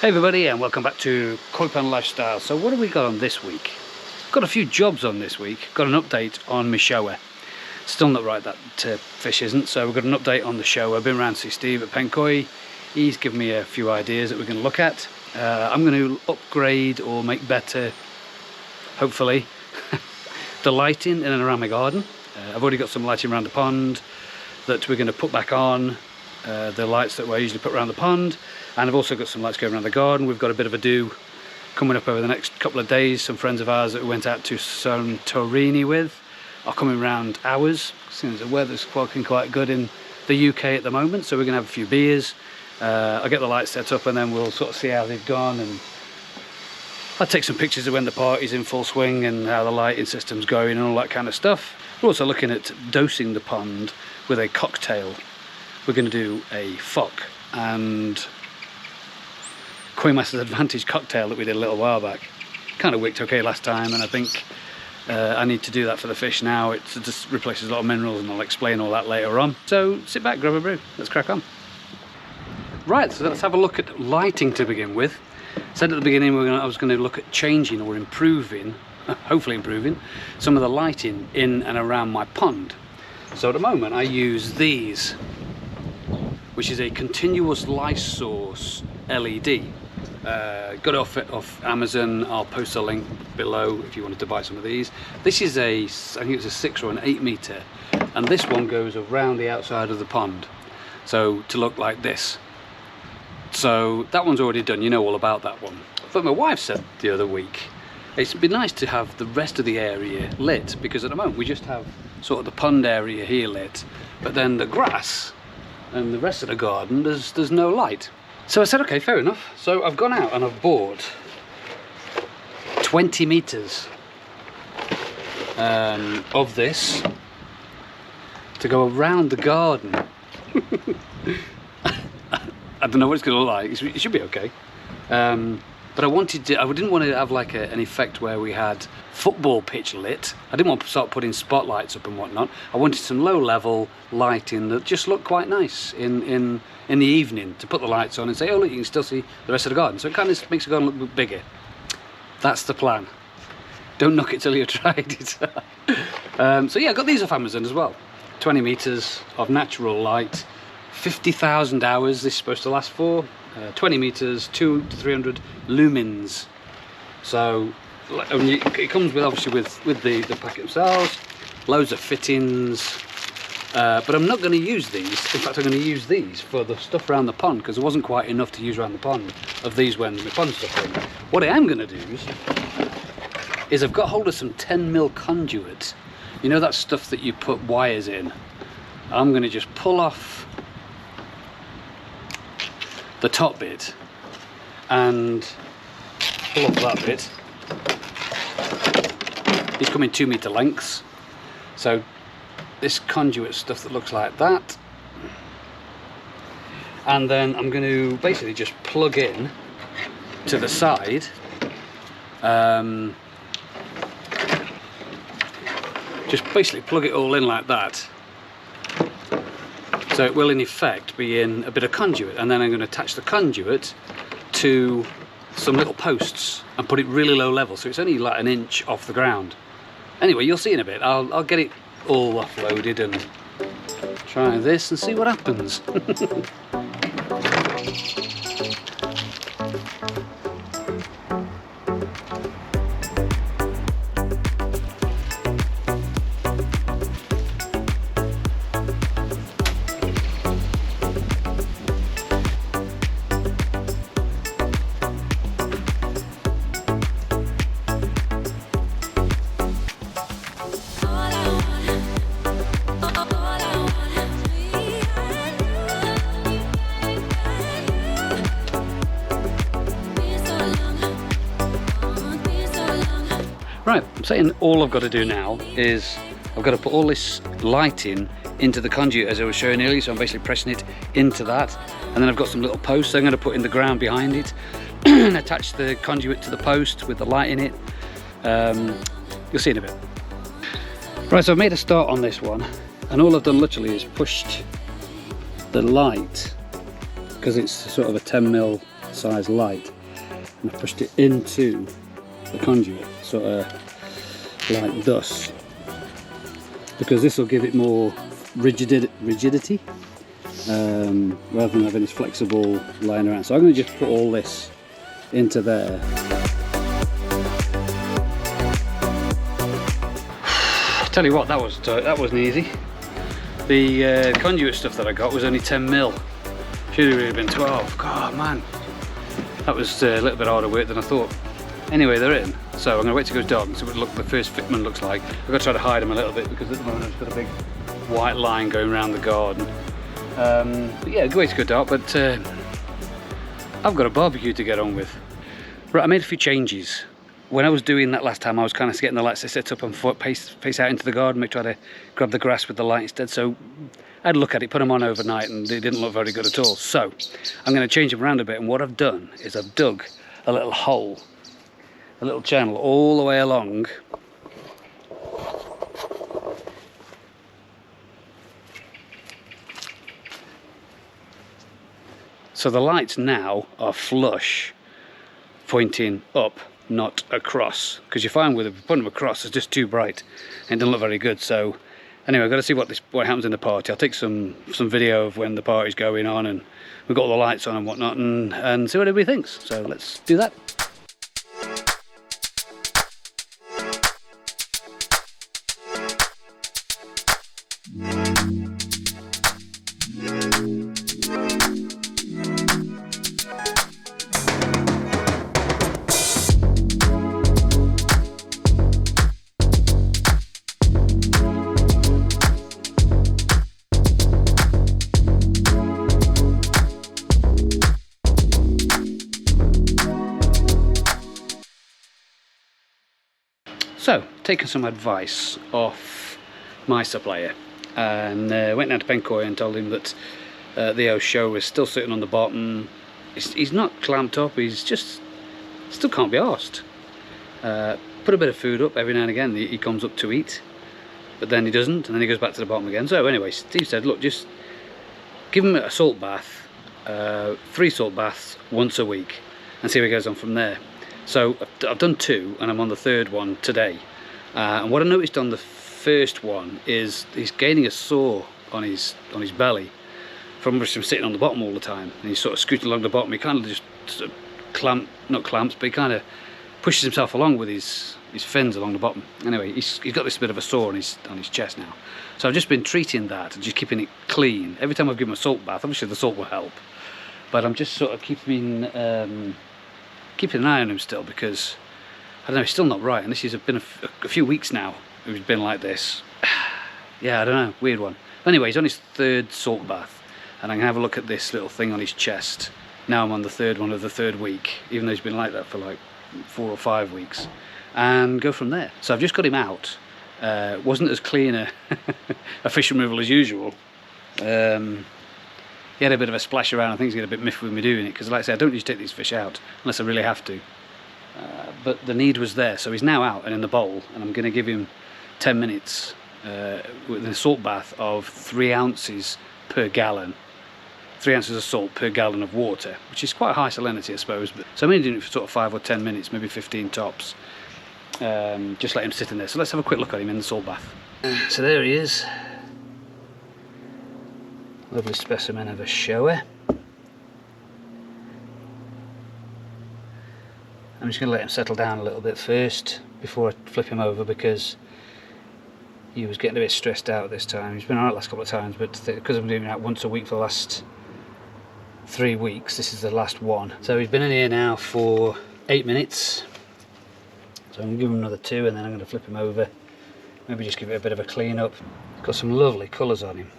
Hey everybody, and welcome back to Koi Pond Lifestyle. So what have we got on this week? Got a few jobs on this week. Got an update on my Showa. Still not right, that fish isn't. So we've got an update on the Showa. I've been around to see Steve at Penkoi. He's given me a few ideas that we're going to look at. I'm going to upgrade or make better, hopefully, the lighting in and around my garden. I've already got some lighting around the pond that we're going to put back on. The lights that I usually put around the pond, and I've also got some lights going around the garden. We've got a bit of a do coming up over the next couple of days. Some friends of ours that we went out to Santorini with are coming round ours, since the weather's looking quite good in the UK at the moment, so we're going to have a few beers. I'll get the lights set up and then we'll sort of see how they've gone, and I'll take some pictures of when the party's in full swing and how the lighting system's going and all that kind of stuff. We're also looking at dosing the pond with a cocktail. We're going to do a FOK and Koi Master's Advantage cocktail that we did a little while back. Kind of worked okay last time, and I think I need to do that for the fish now. It just replaces a lot of minerals, and I'll explain all that later on. So sit back, grab a brew, let's crack on. Right, so let's have a look at lighting to begin with. I said at the beginning I was going to look at changing or improving, hopefully improving, some of the lighting in and around my pond. So at the moment I use these, which is a continuous light source LED. Got it off Amazon. I'll post a link below if you wanted to buy some of these. This is I think it's a 6 or an 8 meter, and this one goes around the outside of the pond, so to look like this. So that one's already done, you know all about that one. But my wife said the other week, it'd be nice to have the rest of the area lit, because at the moment we just have sort of the pond area here lit, but then the grass and the rest of the garden there's no light. So I said, okay, fair enough. So I've gone out and I've bought 20 meters of this to go around the garden. I don't know what it's going to look like. It should be okay. But I didn't want to have like an effect where we had football pitch lit. I didn't want to start putting spotlights up and whatnot. I wanted some low level lighting that just looked quite nice in the evening, to put the lights on and say, oh look, you can still see the rest of the garden. So it kind of makes the garden look bigger. That's the plan. Don't knock it till you've tried it. So yeah, I got these off Amazon as well. 20 meters of natural light, 50,000 hours this is supposed to last for. 20 meters, 200 to 300 lumens. So it comes with, obviously, with the packet themselves, loads of fittings. But I'm not going to use these. In fact, I'm going to use these for the stuff around the pond, because there wasn't quite enough to use around the pond of these when the pond stuff in. What I am going to do is I've got hold of some 10mm conduit. You know that stuff that you put wires in? I'm going to just pull off the top bit and pull off that bit. These come in 2 meter lengths, so this conduit stuff that looks like that, and then I'm going to basically just plug in to the side, just basically plug it all in like that. So it will in effect be in a bit of conduit, and then I'm going to attach the conduit to some little posts and put it really low level, so it's only like an inch off the ground. Anyway, you'll see in a bit. I'll get it all offloaded and try this and see what happens. Right, I'm saying all I've got to do now is I've got to put all this lighting into the conduit as I was showing earlier, so I'm basically pressing it into that, and then I've got some little posts I'm going to put in the ground behind it and attach the conduit to the post with the light in it. You'll see in a bit. Right, so I've made a start on this one, and all I've done literally is pushed the light, because it's sort of a 10mm size light, and I pushed it into the conduit, sort of like thus, because this will give it more rigidity rather than having this flexible line around. So I'm going to just put all this into there. Tell you what, that wasn't easy. The conduit stuff that I got was only 10mm. Should have really been 12. God, man, that was a little bit harder work than I thought. Anyway, they're in, so I'm going to wait till it goes dark and see what the first fitment looks like. I've got to try to hide them a little bit because at the moment I've got a big white line going around the garden. But yeah, wait to go dark, but I've got a barbecue to get on with. Right, I made a few changes. When I was doing that last time, I was kind of getting the lights set up and face out into the garden, try to grab the grass with the light instead. So I had a look at it, put them on overnight, and they didn't look very good at all. So I'm going to change them around a bit, and what I've done is I've dug a little hole, a little channel all the way along. So the lights now are flush, pointing up, not across, because you find with putting them across it's just too bright and it doesn't look very good. So anyway, I've got to see what happens in the party. I'll take some video of when the party's going on and we've got all the lights on and whatnot, and see what everybody thinks. So let's do that. So, taking some advice off my supplier, and went down to Pencoy and told him that the Showa is still sitting on the bottom. He's not clamped up, he's just still can't be arsed. Put a bit of food up every now and again, he comes up to eat, but then he doesn't, and then he goes back to the bottom again. So anyway, Steve said, look, just give him a salt bath, 3 salt baths once a week, and see where he goes on from there. So I've done 2 and I'm on the 3rd one today, and what I noticed on the first one is he's gaining a sore on his belly from sitting on the bottom all the time, and he's sort of scooting along the bottom. He kind of just sort of not clamps, but he kind of pushes himself along with his fins along the bottom. Anyway, he's got this bit of a sore on his chest now, so I've just been treating that and just keeping it clean. Every time I've given him a salt bath, obviously the salt will help, but I'm just sort of keeping an eye on him still, because I don't know, he's still not right, and this has been a few weeks now he's been like this. Yeah, I don't know, weird one. Anyway, he's on his 3rd salt bath, and I can have a look at this little thing on his chest. Now I'm on the 3rd one of the 3rd week, even though he's been like that for like 4 or 5 weeks, and go from there. So I've just got him out. Wasn't as clean a fish removal as usual. He had a bit of a splash around. I think he's getting a bit miffed with me doing it, because like I say, I don't usually take these fish out unless I really have to. But the need was there, so he's now out and in the bowl, and I'm going to give him 10 minutes with a salt bath of 3 ounces per gallon. 3 ounces of salt per gallon of water, which is quite high salinity, I suppose. But so I'm only doing it for sort of 5 or 10 minutes, maybe 15 tops. Just let him sit in there. So let's have a quick look at him in the salt bath. So there he is. Lovely specimen of a Showa. I'm just going to let him settle down a little bit first before I flip him over, because he was getting a bit stressed out this time. He's been alright the last couple of times, but because I'm doing that once a week for the last 3 weeks, this is the last one. So he's been in here now for 8 minutes. So I'm going to give him another 2, and then I'm going to flip him over. Maybe just give it a bit of a clean up. Got some lovely colours on him.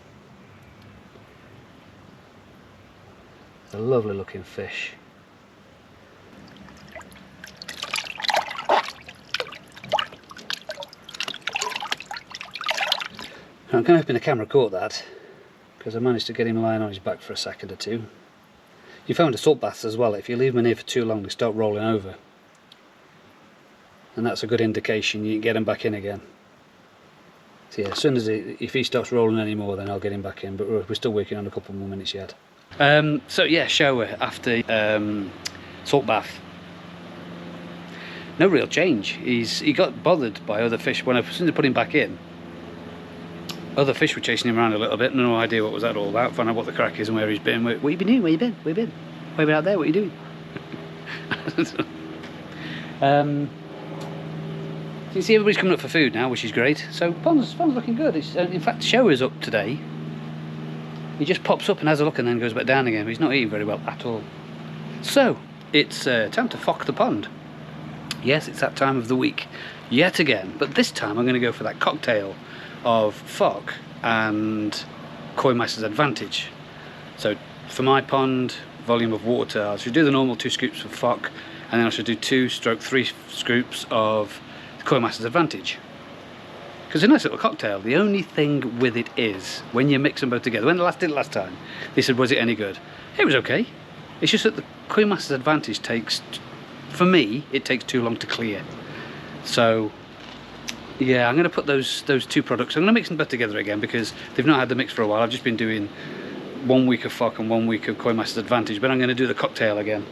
It's a lovely looking fish. I'm kind of hoping the camera caught that, because I managed to get him lying on his back for a second or 2. You found the salt baths as well. If you leave them in here for too long, they start rolling over, and that's a good indication you can get him back in again. So yeah, as soon as if he starts rolling anymore, then I'll get him back in, but we're still working on a couple more minutes yet. So yeah, Showa, after Salt bath. No real change. He got bothered by other fish as soon as I put him back in. Other fish were chasing him around a little bit. No idea what was that all about. Find out what the crack is and where he's been. What you been doing? Where you been? Where you been? Where you been out there? What are you doing? So you see everybody's coming up for food now, which is great. So pond's looking good. In fact, Showa's up today. He just pops up and has a look and then goes back down again. He's not eating very well at all. So it's time to FOK the pond. Yes, it's that time of the week yet again. But this time I'm going to go for that cocktail of FOK and Koi Master's Advantage. So for my pond, volume of water, I should do the normal 2 scoops of FOK, and then I should do 2/3 scoops of Koi Master's Advantage. Because it's a nice little cocktail. The only thing with it is, when you mix them both together, when I did it last time, they said, was it any good? It was okay. It's just that the Koi Master's Advantage takes, for me, it takes too long to clear. So, yeah, I'm going to put those 2 products, I'm going to mix them both together again because they've not had the mix for a while. I've just been doing 1 week of FOK and 1 week of Koi Master's Advantage, but I'm going to do the cocktail again.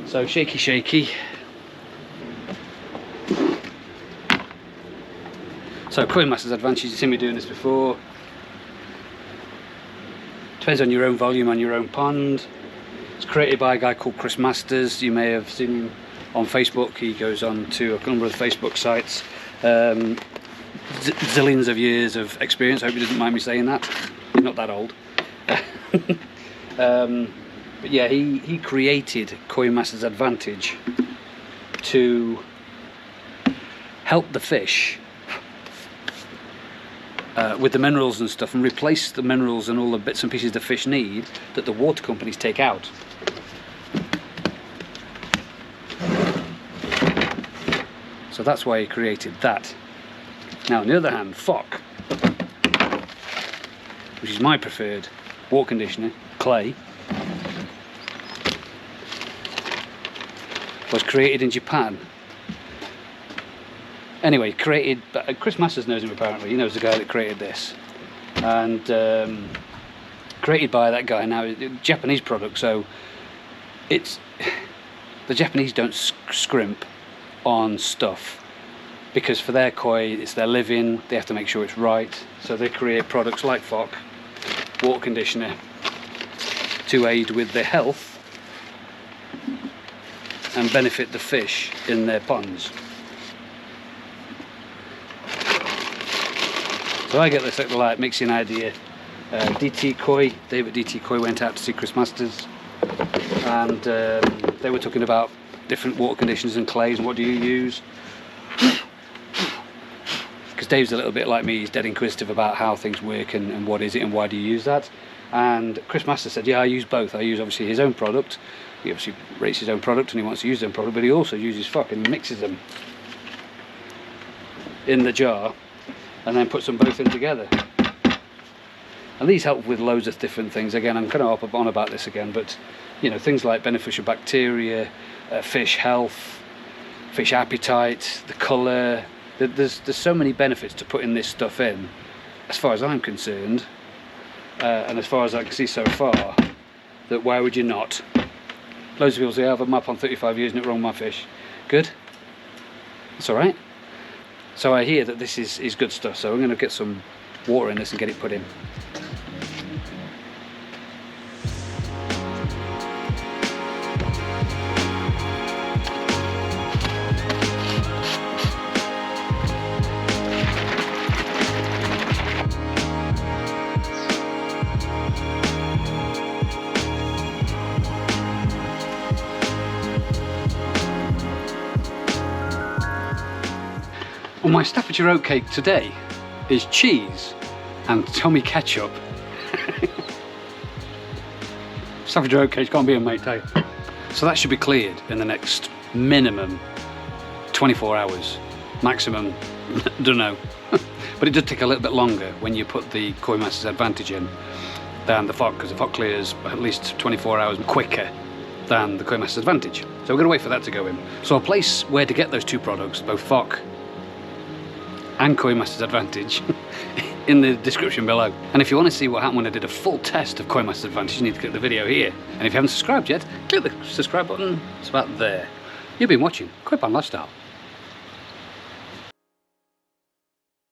So, shaky, shaky. So Koi Master's Advantage, you've seen me doing this before. Depends on your own volume on your own pond. It's created by a guy called Chris Masters. You may have seen him on Facebook. He goes on to a number of Facebook sites. Zillions of years of experience. I hope he doesn't mind me saying that. He's not that old. But yeah, he created Koi Master's Advantage to help the fish with the minerals and stuff, and replace the minerals and all the bits and pieces the fish need that the water companies take out. So that's why he created that. Now on the other hand, FOK, which is my preferred water conditioner, clay, was created in Japan. Anyway, created, Chris Masters knows him apparently, he knows the guy that created this. And created by that guy. Now, it's a Japanese product, so it's, the Japanese don't scrimp on stuff, because for their koi, it's their living, they have to make sure it's right. So they create products like FOK, water conditioner, to aid with their health and benefit the fish in their ponds. So I get this little like mixing idea. DT Koi, David DT Koi went out to see Chris Masters, and they were talking about different water conditioners and clays and what do you use. Because Dave's a little bit like me, he's dead inquisitive about how things work and what is it and why do you use that. And Chris Masters said, yeah, I use both. I use obviously his own product. He obviously rates his own product and he wants to use his own product, but he also uses FOK and mixes them in the jar and then puts them both in together. And these help with loads of different things. Again, I'm kind of up on about this again, but you know, things like beneficial bacteria, fish health, fish appetite, the colour. There's so many benefits to putting this stuff in, as far as I'm concerned, and as far as I can see so far, that why would you not? Loads of people say, oh, I've had my pond 35 years and it wrong with my fish. Good. That's alright. So I hear that this is good stuff, so I'm going to get some water in this and get it put in. Well, my Staffordshire oatcake today is cheese and Tommy ketchup. Staffordshire oatcake can't be a mate, eh? So that should be cleared in the next minimum 24 hours, maximum, don't know. But it does take a little bit longer when you put the Koi Master's Advantage in than the FOK, because the FOK clears at least 24 hours quicker than the Koi Master's Advantage. So we're going to wait for that to go in. So I'll place where to get those two products, both FOK and Koi Master's Advantage, in the description below. And if you want to see what happened when I did a full test of Koi Master's Advantage, you need to click the video here. And if you haven't subscribed yet, click the subscribe button. It's about there. You've been watching Koi Pan Lifestyle.